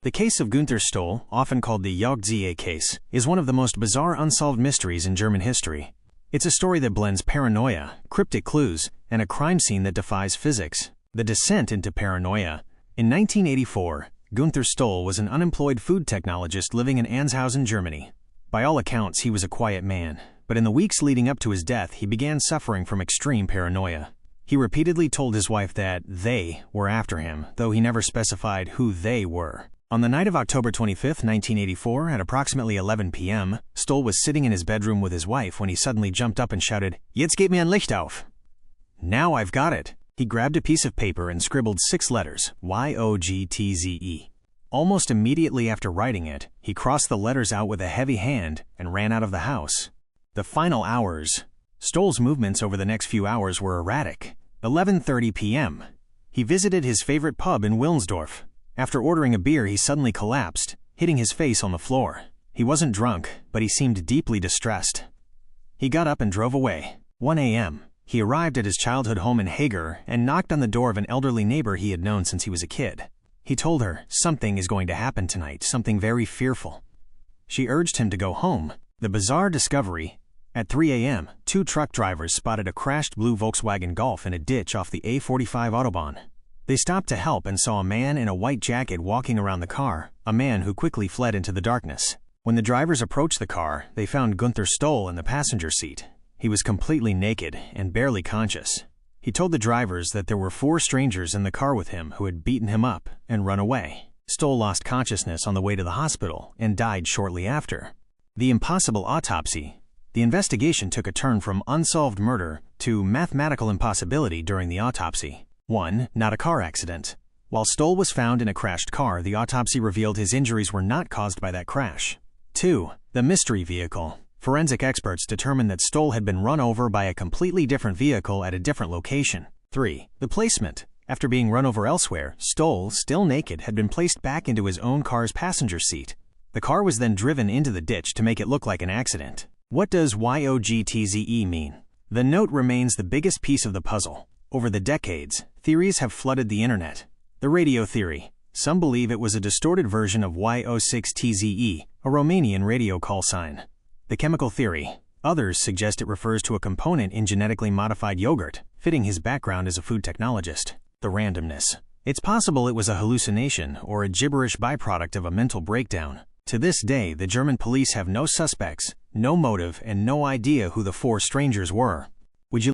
The case of Günther Stoll, often called the YOGTZE case, is one of the most bizarre unsolved mysteries in German history. It's a story that blends paranoia, cryptic clues, and a crime scene that defies physics. The descent into paranoia. In 1984, Günther Stoll was an unemployed food technologist living in Anshausen, Germany. By all accounts, he was a quiet man, but in the weeks leading up to his death, he began suffering from extreme paranoia. He repeatedly told his wife that they were after him, though he never specified who they were. On the night of October 25, 1984, at approximately 11 p.m., Stoll was sitting in his bedroom with his wife when he suddenly jumped up and shouted, "Jetzt geht mir ein Licht auf!" Now I've got it! He grabbed a piece of paper and scribbled 6 letters, YOGTZE. Almost immediately after writing it, he crossed the letters out with a heavy hand and ran out of the house. The final hours. Stoll's movements over the next few hours were erratic. 11:30 p.m. He visited his favorite pub in Wilnsdorf. After ordering a beer, he suddenly collapsed, hitting his face on the floor. He wasn't drunk, but he seemed deeply distressed. He got up and drove away. 1 a.m. He arrived at his childhood home in Hager and knocked on the door of an elderly neighbor he had known since he was a kid. He told her, "Something is going to happen tonight, something very fearful." She urged him to go home. The bizarre discovery. At 3 a.m., 2 truck drivers spotted a crashed blue Volkswagen Golf in a ditch off the A45 Autobahn. They stopped to help and saw a man in a white jacket walking around the car, a man who quickly fled into the darkness. When the drivers approached the car, they found Günther Stoll in the passenger seat. He was completely naked and barely conscious. He told the drivers that there were 4 strangers in the car with him who had beaten him up and run away. Stoll lost consciousness on the way to the hospital and died shortly after. The impossible autopsy. The investigation took a turn from unsolved murder to mathematical impossibility during the autopsy. 1. Not a car accident. While Stoll was found in a crashed car, the autopsy revealed his injuries were not caused by that crash. 2. The mystery vehicle. Forensic experts determined that Stoll had been run over by a completely different vehicle at a different location. 3. The placement. After being run over elsewhere, Stoll, still naked, had been placed back into his own car's passenger seat. The car was then driven into the ditch to make it look like an accident. What does YOGTZE mean? The note remains the biggest piece of the puzzle. Over the decades, theories have flooded the internet. The radio theory. Some believe it was a distorted version of YO6TZE, a Romanian radio call sign. The chemical theory. Others suggest it refers to a component in genetically modified yogurt, fitting his background as a food technologist. The randomness. It's possible it was a hallucination or a gibberish byproduct of a mental breakdown. To this day, the German police have no suspects, no motive, and no idea who the 4 strangers were.